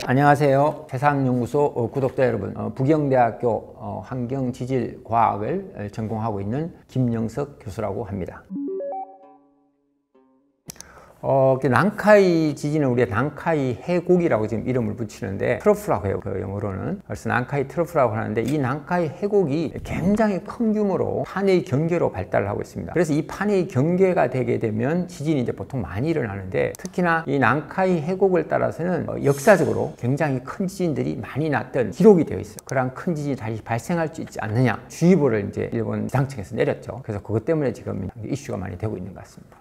안녕하세요. 세상연구소 구독자 여러분, 부경대학교 환경지질과학을 전공하고 있는 김영석 교수라고 합니다. 난카이 지진은 우리가 난카이 해곡이라고 지금 이름을 붙이는데 트러프라고 해요, 그 영어로는. 그래서 난카이 트러프라고 하는데, 이 난카이 해곡이 굉장히 큰 규모로 판의 경계로 발달을 하고 있습니다. 그래서 이 판의 경계가 되게 되면 지진이 이제 보통 많이 일어나는데, 특히나 이 난카이 해곡을 따라서는 역사적으로 굉장히 큰 지진들이 많이 났던 기록이 되어 있어요. 그러한 큰 지진이 다시 발생할 수 있지 않느냐 주의보를 이제 일본 기상청에서 내렸죠. 그래서 그것 때문에 지금 이슈가 많이 되고 있는 것 같습니다.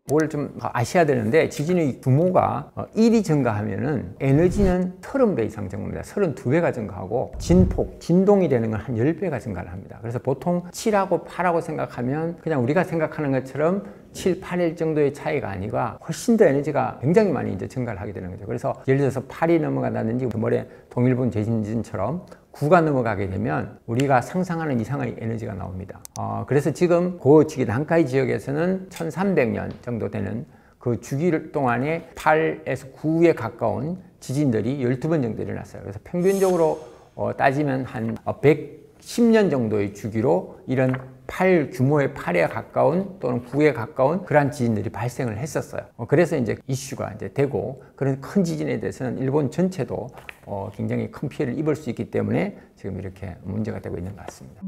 뭘 좀 아셔야 되는데, 지진의 규모가 1이 증가하면은 에너지는 30배 이상 증가합니다. 32배가 증가하고, 진폭, 진동이 되는 건 한 10배가 증가를 합니다. 그래서 보통 7하고 8하고 생각하면 그냥 우리가 생각하는 것처럼 7, 8일 정도의 차이가 아니라 훨씬 더 에너지가 굉장히 많이 이제 증가를 하게 되는 거죠. 그래서 예를 들어서 8이 넘어간다든지, 뭐래 동일본 대지진처럼 9가 넘어가게 되면 우리가 상상하는 이상의 에너지가 나옵니다. 그래서 지금 그 난카이 지역에서는 1300년 정도 되는 그 주기 동안에 8에서 9에 가까운 지진들이 12번 정도 일어났어요. 그래서 평균적으로 따지면 한 110년 정도의 주기로 이런 8 규모의 8에 가까운 또는 9에 가까운 그러한 지진들이 발생을 했었어요. 그래서 이제 이슈가 이제 되고, 그런 큰 지진에 대해서는 일본 전체도 굉장히 큰 피해를 입을 수 있기 때문에 지금 이렇게 문제가 되고 있는 것 같습니다.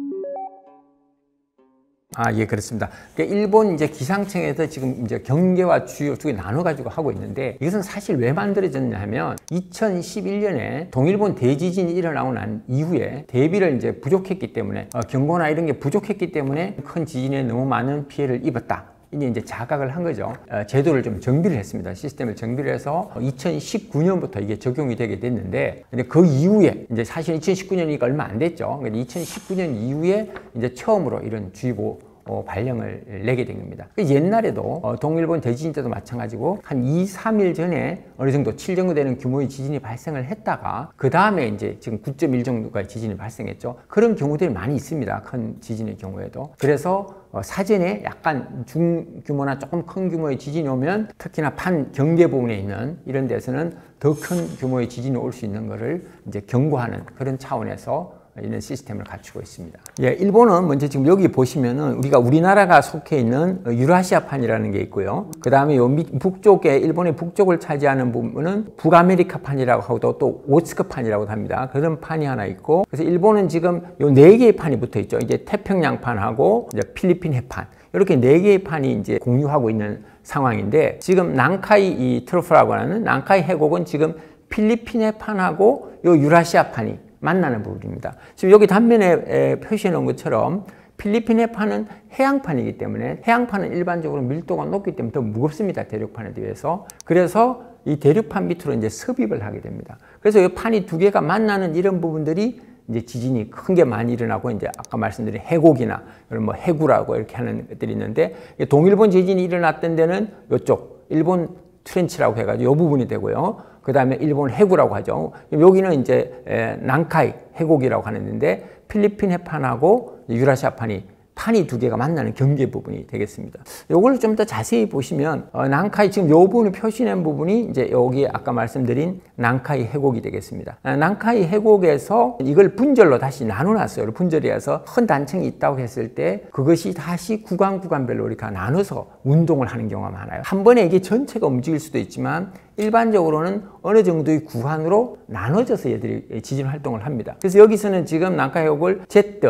예, 그렇습니다. 그러니까 일본 이제 기상청에서 지금 이제 경계와 주요 두 개 나눠가지고 하고 있는데, 이것은 사실 왜 만들어졌냐 하면 2011년에 동일본 대지진이 일어나고 난 이후에 대비를 이제 부족했기 때문에, 경보나 이런 게 부족했기 때문에 큰 지진에 너무 많은 피해를 입었다. 이제 자각을 한 거죠. 제도를 좀 정비를 했습니다. 시스템을 정비를 해서 2019년부터 이게 적용이 되게 됐는데, 근데 그 이후에 이제 사실 2019년이니까 얼마 안 됐죠. 2019년 이후에 이제 처음으로 이런 주의보 발령을 내게 된 겁니다. 옛날에도 동일본 대지진 때도 마찬가지고 한 2, 3일 전에 어느 정도 7 정도 되는 규모의 지진이 발생을 했다가 그 다음에 이제 지금 9.1 정도가 지진이 발생했죠. 그런 경우들이 많이 있습니다. 큰 지진의 경우에도. 그래서 사전에 약간 중규모나 조금 큰 규모의 지진이 오면, 특히나 판 경계 부분에 있는 이런 데서는 더 큰 규모의 지진이 올 수 있는 것을 이제 경고하는 그런 차원에서 이런 시스템을 갖추고 있습니다. 예, 일본은 먼저 지금 여기 보시면은 우리나라가 속해 있는 유라시아판이라는 게 있고요. 그 다음에 요 북쪽에, 일본의 북쪽을 차지하는 부분은 북아메리카판이라고 하고 또 오츠크판이라고 합니다. 그런 판이 하나 있고, 그래서 일본은 지금 요 4개의 판이 붙어 있죠. 이제 태평양판하고 이제 필리핀 해판, 이렇게 4개의 판이 이제 공유하고 있는 상황인데, 지금 난카이 이 트러프라고 하는 난카이 해곡은 지금 필리핀 해판하고 요 유라시아판이 만나는 부분입니다. 지금 여기 단면에 표시해 놓은 것처럼 필리핀 해판은 해양판이기 때문에, 해양판은 일반적으로 밀도가 높기 때문에 더 무겁습니다. 대륙판에 비해서. 그래서 이 대륙판 밑으로 이제 습입을 하게 됩니다. 그래서 이 판이 두 개가 만나는 이런 부분들이 이제 지진이 큰 게 많이 일어나고, 이제 아까 말씀드린 해곡이나 뭐 해구라고 이렇게 하는 것들이 있는데, 동일본 지진이 일어났던 데는 이쪽 일본 트렌치라고 해가지고 이 부분이 되고요. 그 다음에 일본 해구라고 하죠. 여기는 이제 난카이 해곡이라고 하는데, 필리핀 해판하고 유라시아판이 판이 두 개가 만나는 경계 부분이 되겠습니다. 이걸 좀 더 자세히 보시면, 난카이 지금 이 부분을 표시된 부분이 이제 여기 아까 말씀드린 난카이 해곡이 되겠습니다. 난카이 해곡에서 이걸 분절로 다시 나눠놨어요. 분절이어서 큰 단층이 있다고 했을 때 그것이 다시 구간별로 우리가 나눠서 운동을 하는 경우가 많아요. 한 번에 이게 전체가 움직일 수도 있지만, 일반적으로는 어느 정도의 구간으로 나눠져서 얘들이 지진 활동을 합니다. 그래서 여기서는 지금 난카이 해곡을 Z,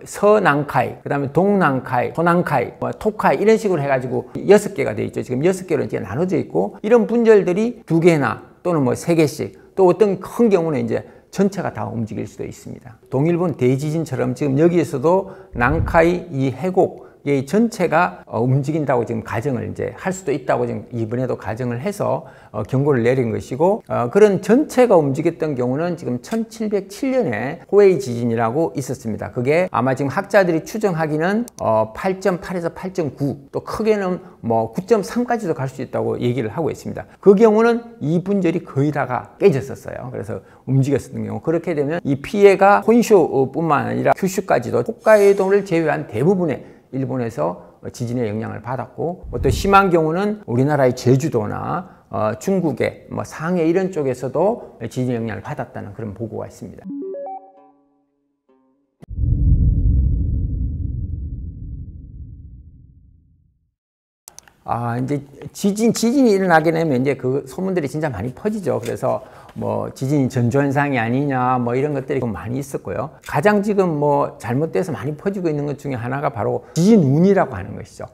서난카이, 그 다음에 동난카이, 소난카이, 토카이 이런 식으로 해가지고 6개가 되어 있죠. 지금 6개로 이제 나눠져 있고, 이런 분절들이 2개나 또는 뭐 3개씩, 또 어떤 큰 경우는 이제 전체가 다 움직일 수도 있습니다. 동일본 대지진처럼 지금 여기에서도 난카이 이 해곡 이 전체가 움직인다고 지금 가정을 이제 할 수도 있다고 지금 이번에도 가정을 해서 경고를 내린 것이고, 그런 전체가 움직였던 경우는 지금 1707년에 호에이 지진이라고 있었습니다. 그게 아마 지금 학자들이 추정하기는 8.8에서 8.9, 또 크게는 뭐 9.3까지도 갈 수 있다고 얘기를 하고 있습니다. 그 경우는 이 분절이 거의 다가 깨졌었어요. 그래서 움직였었던 경우, 그렇게 되면 이 피해가 혼슈뿐만 아니라 큐슈까지도 홋카이도를 제외한 대부분의 일본에서 지진의 영향을 받았고, 또 심한 경우는 우리나라의 제주도나 중국의 뭐 상해 이런 쪽에서도 지진 영향을 받았다는 그런 보고가 있습니다. 이제 지진이 일어나게 되면 이제 그 소문들이 진짜 많이 퍼지죠. 그래서 뭐 지진이 전조현상이 아니냐 뭐 이런 것들이 많이 있었고요. 가장 지금 뭐 잘못돼서 많이 퍼지고 있는 것 중에 하나가 바로 지진운이라고 하는 것이죠.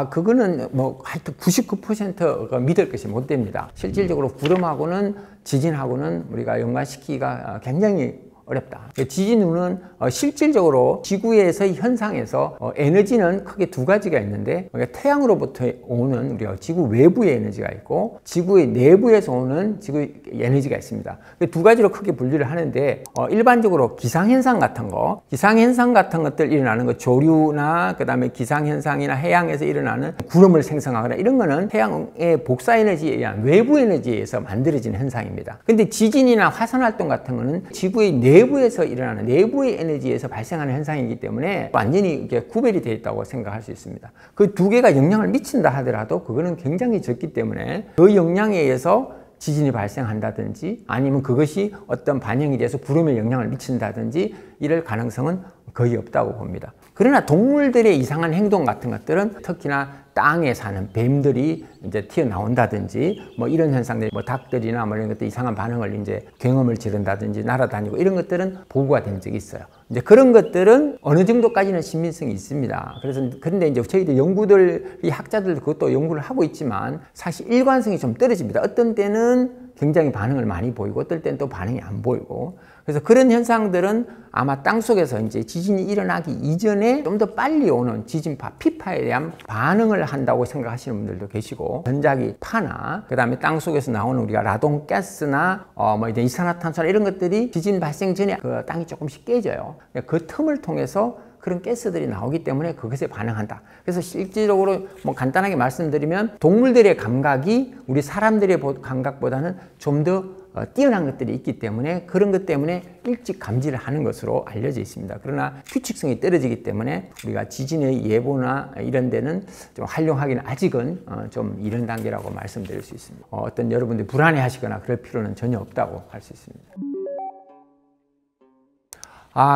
그거는 뭐 하여튼 99%가 믿을 것이 못 됩니다. 실질적으로 구름하고는 지진하고는 우리가 연관시키기가 굉장히 어렵다. 지진운은 실질적으로 지구에서의 현상에서 에너지는 크게 두 가지가 있는데 태양으로부터 오는 우리가 지구 외부의 에너지가 있고 지구의 내부에서 오는 지구의 에너지가 있습니다. 두 가지로 크게 분류를 하는데 일반적으로 기상현상 같은 것들 일어나는 거 조류나 그 다음에 기상현상이나 해양에서 일어나는 구름을 생성하거나 이런 거는 태양의 복사 에너지에 의한 외부 에너지에 의해서 만들어지는 현상입니다. 근데 지진이나 화산활동 같은 거는 지구의 내부에서 일어나는 내부의 에너지에서 발생하는 현상이기 때문에 완전히 이게 구별이 되어 있다고 생각할 수 있습니다. 그 두 개가 영향을 미친다 하더라도 그거는 굉장히 적기 때문에 그 영향에 의해서 지진이 발생한다든지 아니면 그것이 어떤 반영이 돼서 구름에 영향을 미친다든지 이럴 가능성은 거의 없다고 봅니다. 그러나 동물들의 이상한 행동 같은 것들은 특히나 땅에 사는 뱀들이 이제 튀어나온다든지 뭐 이런 현상들, 뭐 닭들이나 뭐 이런 것들 이상한 반응을 이제 굉음을 지른다든지 날아다니고 이런 것들은 보고가 된 적이 있어요. 이제 그런 것들은 어느 정도까지는 신빙성이 있습니다. 그런데 이제 저희들 연구들이 학자들도 그것도 연구를 하고 있지만 사실 일관성이 좀 떨어집니다. 어떤 때는 굉장히 반응을 많이 보이고 어떨 때는 또 반응이 안 보이고 그래서 그런 현상들은 아마 땅속에서 이제 지진이 일어나기 이전에 좀 더 빨리 오는 지진파, 피파에 대한 반응을 한다고 생각하시는 분들도 계시고 전자기 파나 그 다음에 땅속에서 나오는 우리가 라돈가스나 뭐 이제 이산화탄소나 이런 것들이 지진 발생 전에 그 땅이 조금씩 깨져요. 그 틈을 통해서 그런 가스들이 나오기 때문에 그것에 반응한다. 그래서 실질적으로 뭐 간단하게 말씀드리면 동물들의 감각이 우리 사람들의 감각보다는 좀 더 뛰어난 것들이 있기 때문에 그런 것 때문에 일찍 감지를 하는 것으로 알려져 있습니다. 그러나 규칙성이 떨어지기 때문에 우리가 지진의 예보나 이런 데는 좀 활용하기는 아직은 좀 이른 단계라고 말씀드릴 수 있습니다. 어떤 여러분들이 불안해 하시거나 그럴 필요는 전혀 없다고 할 수 있습니다.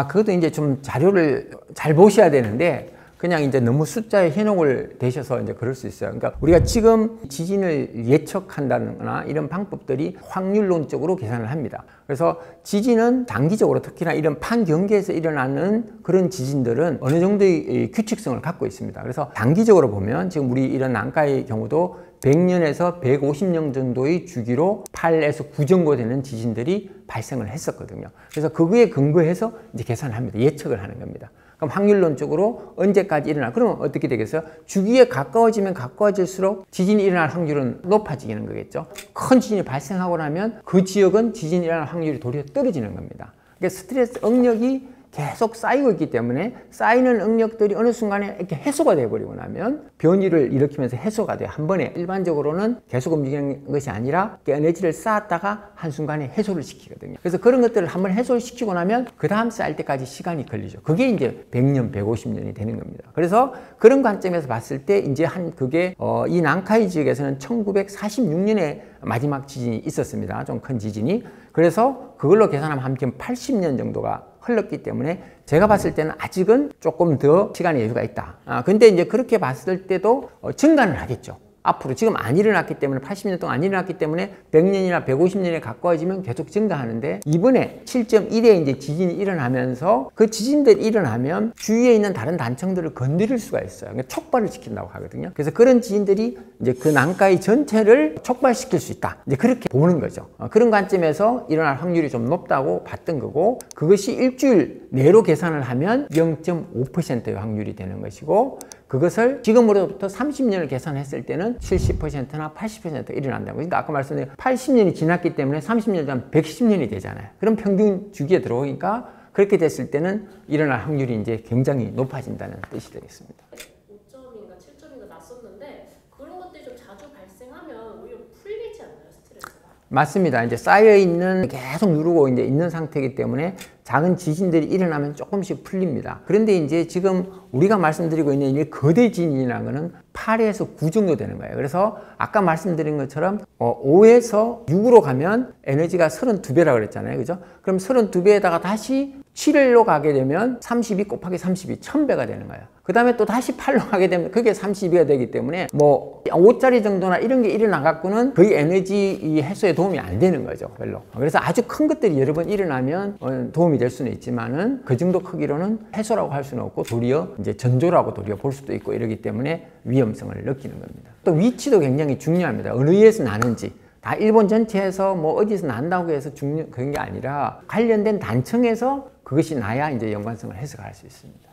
그것도 이제 좀 자료를 잘 보셔야 되는데 그냥 이제 너무 숫자에 현혹을 되셔서 이제 그럴 수 있어요. 그러니까 우리가 지금 지진을 예측한다거나 이런 방법들이 확률론적으로 계산을 합니다. 그래서 지진은 단기적으로 특히나 이런 판경계에서 일어나는 그런 지진들은 어느 정도의 규칙성을 갖고 있습니다. 그래서 단기적으로 보면 지금 우리 이런 난카의 경우도 100년에서 150년 정도의 주기로 8에서 9 정도 되는 지진들이 발생을 했었거든요. 그래서 그거에 근거해서 이제 계산을 합니다. 예측을 하는 겁니다. 그럼 확률론적으로 언제까지 일어나? 그러면 어떻게 되겠어요? 주기에 가까워지면 가까워질수록 지진이 일어날 확률은 높아지는 거겠죠. 큰 지진이 발생하고 나면 그 지역은 지진이 일어날 확률이 도리어 떨어지는 겁니다. 그러니까 스트레스 응력이 계속 쌓이고 있기 때문에 쌓이는 응력들이 어느 순간에 이렇게 해소가 돼버리고 나면 변이를 일으키면서 해소가 돼요. 한 번에 일반적으로는 계속 움직이는 것이 아니라 에너지를 쌓았다가 한순간에 해소를 시키거든요. 그래서 그런 것들을 한번 해소를 시키고 나면 그 다음 쌓일 때까지 시간이 걸리죠. 그게 이제 100년, 150년이 되는 겁니다. 그래서 그런 관점에서 봤을 때 이제 그게 이 난카이 지역에서는 1946년에 마지막 지진이 있었습니다. 좀 큰 지진이. 그래서 그걸로 계산하면 한 80년 정도가 흘렀기 때문에 제가 봤을 때는 아직은 조금 더 시간의 여유가 있다. 근데 이제 그렇게 봤을 때도 증가는 하겠죠. 앞으로 지금 안 일어났기 때문에 80년 동안 안 일어났기 때문에 100년이나 150년에 가까워지면 계속 증가하는데 이번에 7.1에 이제 지진이 일어나면서 그 지진들이 일어나면 주위에 있는 다른 단층들을 건드릴 수가 있어요. 그러니까 촉발을 시킨다고 하거든요. 그래서 그런 지진들이 이제 그 난카이 전체를 촉발시킬 수 있다. 이제 그렇게 보는 거죠. 그런 관점에서 일어날 확률이 좀 높다고 봤던 거고 그것이 일주일 내로 계산을 하면 0.5%의 확률이 되는 것이고 그것을 지금으로부터 30년을 계산했을 때는 70%나 80% 일어난다고. 그러니까 아까 말씀드린 80년이 지났기 때문에 30년 전 110년이 되잖아요. 그럼 평균 주기에 들어오니까 그렇게 됐을 때는 일어날 확률이 이제 굉장히 높아진다는 뜻이 되겠습니다. 5점인가 7점인가 났었는데 그런 것들이 좀 자주 발생하면 오히려 풀리지 않나요, 스트레스가? 맞습니다. 이제 쌓여있는 계속 누르고 이제 있는 상태이기 때문에 작은 지진들이 일어나면 조금씩 풀립니다. 그런데 이제 지금 우리가 말씀드리고 있는 이 거대 지진이라는 거는 8에서 9 정도 되는 거예요. 그래서 아까 말씀드린 것처럼 5에서 6으로 가면 에너지가 32배라고 그랬잖아요. 그죠? 그럼 32배에다가 다시 7로 가게 되면 32 곱하기 32, 1000배가 되는 거예요. 그 다음에 또 다시 8로 가게 되면 그게 32가 되기 때문에 뭐 5짜리 정도나 이런 게 일어나갖고는 거의 에너지 해소에 도움이 안 되는 거죠. 별로. 그래서 아주 큰 것들이 여러 번 일어나면 도움이 될 수는 있지만은 그 정도 크기로는 해소라고 할 수는 없고 도리어 이제 전조라고 도리어 볼 수도 있고 이러기 때문에 위험성을 느끼는 겁니다. 또 위치도 굉장히 중요합니다. 어느 에서 나는지. 다 일본 전체에서 뭐 어디서 난다고 해서 그런 게 아니라 관련된 단청에서 그것이 나야 이제 연관성을 해석할 수 있습니다.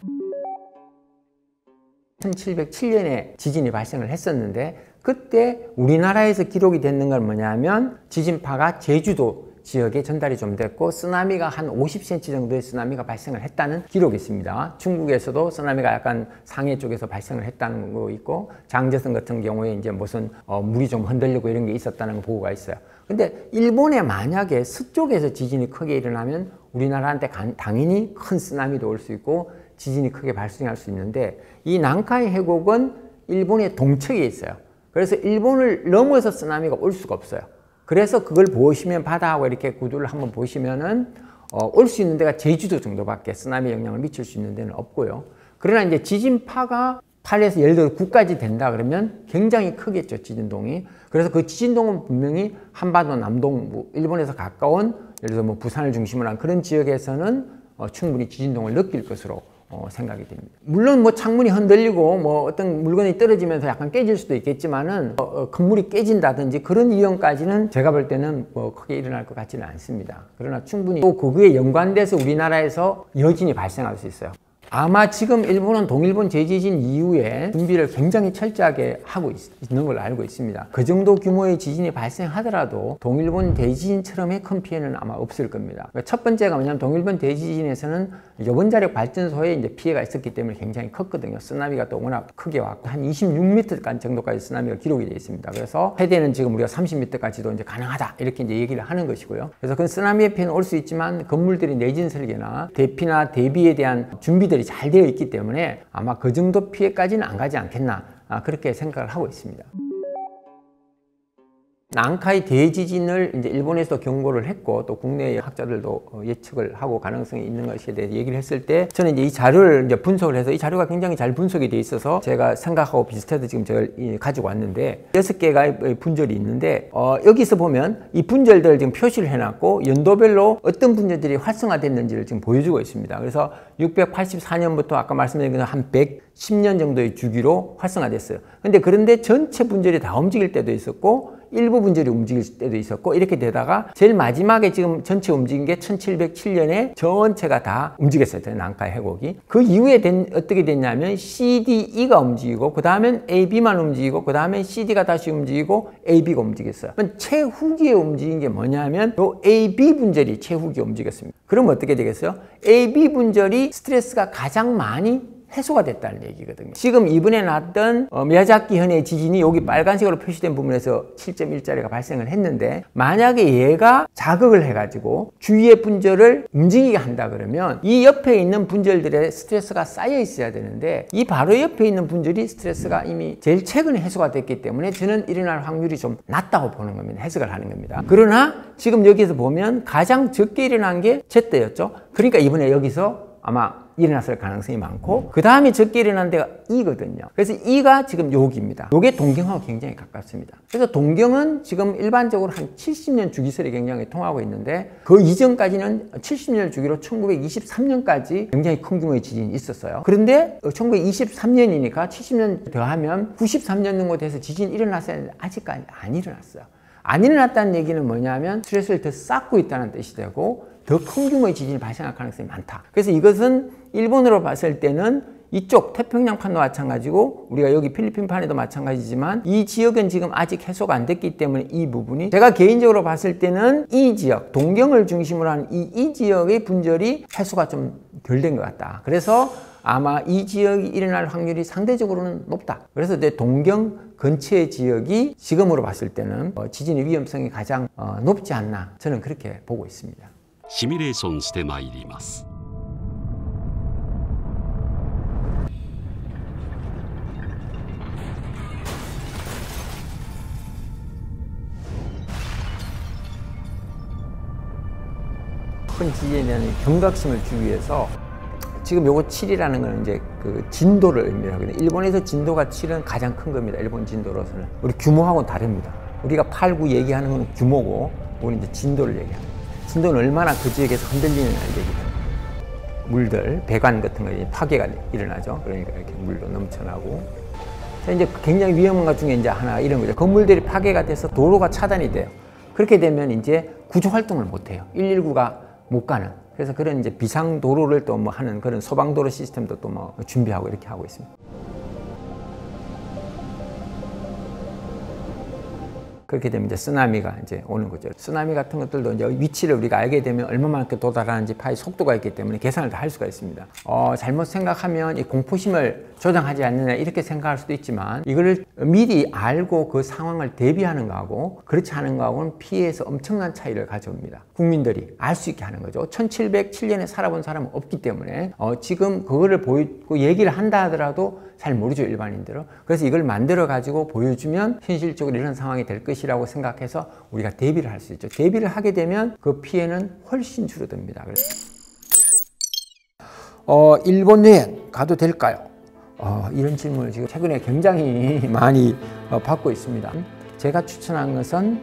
1707년에 지진이 발생을 했었는데 그때 우리나라에서 기록이 됐는 건 뭐냐면 지진파가 제주도 지역에 전달이 좀 됐고 쓰나미가 한 50cm 정도의 쓰나미가 발생을 했다는 기록이 있습니다. 중국에서도 쓰나미가 약간 상해 쪽에서 발생을 했다는 거 있고 장제성 같은 경우에 이제 무슨 물이 좀 흔들리고 이런 게 있었다는 보고가 있어요. 근데 일본에 만약에 서쪽에서 지진이 크게 일어나면 우리나라한테 당연히 큰 쓰나미도 올 수 있고 지진이 크게 발생할 수 있는데 이 난카이 해곡은 일본의 동측에 있어요. 그래서 일본을 넘어서 쓰나미가 올 수가 없어요. 그래서 그걸 보시면 바다하고 이렇게 구도를 한번 보시면은 올 수 있는 데가 제주도 정도밖에 쓰나미 영향을 미칠 수 있는 데는 없고요. 그러나 이제 지진파가 8에서 예를 들어 9까지 된다 그러면 굉장히 크겠죠, 지진동이. 그래서 그 지진동은 분명히 한반도 남동부, 일본에서 가까운 예를 들어 뭐 부산을 중심으로 한 그런 지역에서는 충분히 지진동을 느낄 것으로 생각이 됩니다. 물론 뭐 창문이 흔들리고 뭐 어떤 물건이 떨어지면서 약간 깨질 수도 있겠지만은 건물이 깨진다든지 그런 위험까지는 제가 볼 때는 뭐 크게 일어날 것 같지는 않습니다. 그러나 충분히 또 그거에 연관돼서 우리나라에서 여진이 발생할 수 있어요. 아마 지금 일본은 동일본 대지진 이후에 준비를 굉장히 철저하게 하고 있는 걸로 알고 있습니다. 그 정도 규모의 지진이 발생하더라도 동일본 대지진처럼의 큰 피해는 아마 없을 겁니다. 첫 번째가 뭐냐면 동일본 대지진에서는 여번자력 발전소에 이제 피해가 있었기 때문에 굉장히 컸거든요. 쓰나미가 또 워낙 크게 왔고 한 26m 정도까지 쓰나미가 기록이 되어 있습니다. 그래서 최대는 지금 우리가 30m까지도 이제 가능하다 이렇게 이제 얘기를 하는 것이고요. 그래서 그 쓰나미의 피해는 올 수 있지만 건물들이 내진 설계나 대피나 대비에 대한 준비들이 잘 되어 있기 때문에 아마 그 정도 피해까지는 안 가지 않겠나 그렇게 생각을 하고 있습니다. 난카이 대지진을 이제 일본에서 경고를 했고 또 국내 학자들도 예측을 하고 가능성이 있는 것에 대해 얘기를 했을 때 저는 이제 이 자료를 이제 분석을 해서 이 자료가 굉장히 잘 분석이 돼 있어서 제가 생각하고 비슷해서 지금 제가 가지고 왔는데 6개의 분절이 있는데 여기서 보면 이 분절들을 지금 표시를 해놨고 연도별로 어떤 분절들이 활성화됐는지를 지금 보여주고 있습니다. 그래서 684년부터 아까 말씀드린 것처럼 한 110년 정도의 주기로 활성화됐어요. 그런데 전체 분절이 다 움직일 때도 있었고 일부 분절이 움직일 때도 있었고 이렇게 되다가 제일 마지막에 지금 전체 움직인 게 1707년에 전체가 다 움직였어요. 난카이 해곡이. 그 이후에 어떻게 됐냐면 CDE가 움직이고 그 다음엔 AB만 움직이고 그 다음에 CD가 다시 움직이고 AB가 움직였어요. 최후기에 움직인 게 뭐냐면 요 AB 분절이 최후기에 움직였습니다. 그럼 어떻게 되겠어요? AB 분절이 스트레스가 가장 많이 해소가 됐다는 얘기거든요. 지금 이번에 났던 미야자키 현의 지진이 여기 빨간색으로 표시된 부분에서 7.1짜리가 발생을 했는데 만약에 얘가 자극을 해가지고 주위의 분절을 움직이게 한다 그러면 이 옆에 있는 분절들의 스트레스가 쌓여 있어야 되는데 이 바로 옆에 있는 분절이 스트레스가 이미 제일 최근에 해소가 됐기 때문에 저는 일어날 확률이 좀 낮다고 보는 겁니다. 해석을 하는 겁니다. 그러나 지금 여기서 보면 가장 적게 일어난 게 Z였죠. 그러니까 이번에 여기서 아마 일어났을 가능성이 많고 그 다음에 적게 일어난 데가 E거든요. 그래서 E가 지금 여기입니다. 요게 동경하고 굉장히 가깝습니다. 그래서 동경은 지금 일반적으로 한 70년 주기설이 굉장히 통하고 있는데 그 이전까지는 70년 주기로 1923년까지 굉장히 큰 규모의 지진이 있었어요. 그런데 1923년이니까 70년 더하면 93년 정도 돼서 지진이 일어났어야 했는데 아직까지 안 일어났어요. 안 일어났다는 얘기는 뭐냐면 스트레스를 더 쌓고 있다는 뜻이 되고 더 큰 규모의 지진이 발생할 가능성이 많다. 그래서 이것은 일본으로 봤을 때는 이쪽 태평양판도 마찬가지고 우리가 여기 필리핀판에도 마찬가지지만 이 지역은 지금 아직 해소가 안 됐기 때문에 이 부분이 제가 개인적으로 봤을 때는 이 지역, 동경을 중심으로 한 이 지역의 분절이 해소가 좀 덜 된 것 같다. 그래서 아마 이 지역이 일어날 확률이 상대적으로는 높다. 그래서 이제 동경 근처의 지역이 지금으로 봤을 때는 지진의 위험성이 가장 높지 않나 저는 그렇게 보고 있습니다. シミュレーションしてまいります。큰 지진에 대한 경각심을 주기 위해서 지금 요거 7이라는 거는 이제 그 진도를 의미하거든요. 일본에서 진도가 7은 가장 큰 겁니다. 일본 진도로서는. 우리 규모하고는 다릅니다. 우리가 8, 9 얘기하는 건 규모고, 우리는 이제 진도를 얘기합니다. 진도는 얼마나 그 지역에서 흔들리느냐를 얘기합니다. 물들, 배관 같은 거에 파괴가 일어나죠. 그러니까 이렇게 물도 넘쳐나고. 자, 이제 굉장히 위험한 것 중에 이제 하나 이런 거죠. 건물들이 파괴가 돼서 도로가 차단이 돼요. 그렇게 되면 이제 구조 활동을 못 해요. 119가 못 가는. 그래서 그런 이제 비상 도로를 또 뭐 하는 그런 소방도로 시스템도 또 뭐 준비하고 이렇게 하고 있습니다. 그렇게 되면 이제 쓰나미가 이제 오는 거죠. 쓰나미 같은 것들도 이제 위치를 우리가 알게 되면 얼마만큼 도달하는지 파의 속도가 있기 때문에 계산을 다 할 수가 있습니다. 잘못 생각하면 이 공포심을 조장하지 않느냐 이렇게 생각할 수도 있지만 이거를 미리 알고 그 상황을 대비하는 거하고 그렇지 않은 거하고는 피해에서 엄청난 차이를 가져옵니다. 국민들이 알 수 있게 하는 거죠. 1707년에 살아본 사람은 없기 때문에 지금 그거를 보이고 얘기를 한다 하더라도 잘 모르죠, 일반인들은. 그래서 이걸 만들어 가지고 보여주면 현실적으로 이런 상황이 될 것이라고 생각해서 우리가 대비를 할 수 있죠. 대비를 하게 되면 그 피해는 훨씬 줄어듭니다. 일본 여행 가도 될까요? 이런 질문을 지금 최근에 굉장히 많이 받고 있습니다. 제가 추천한 것은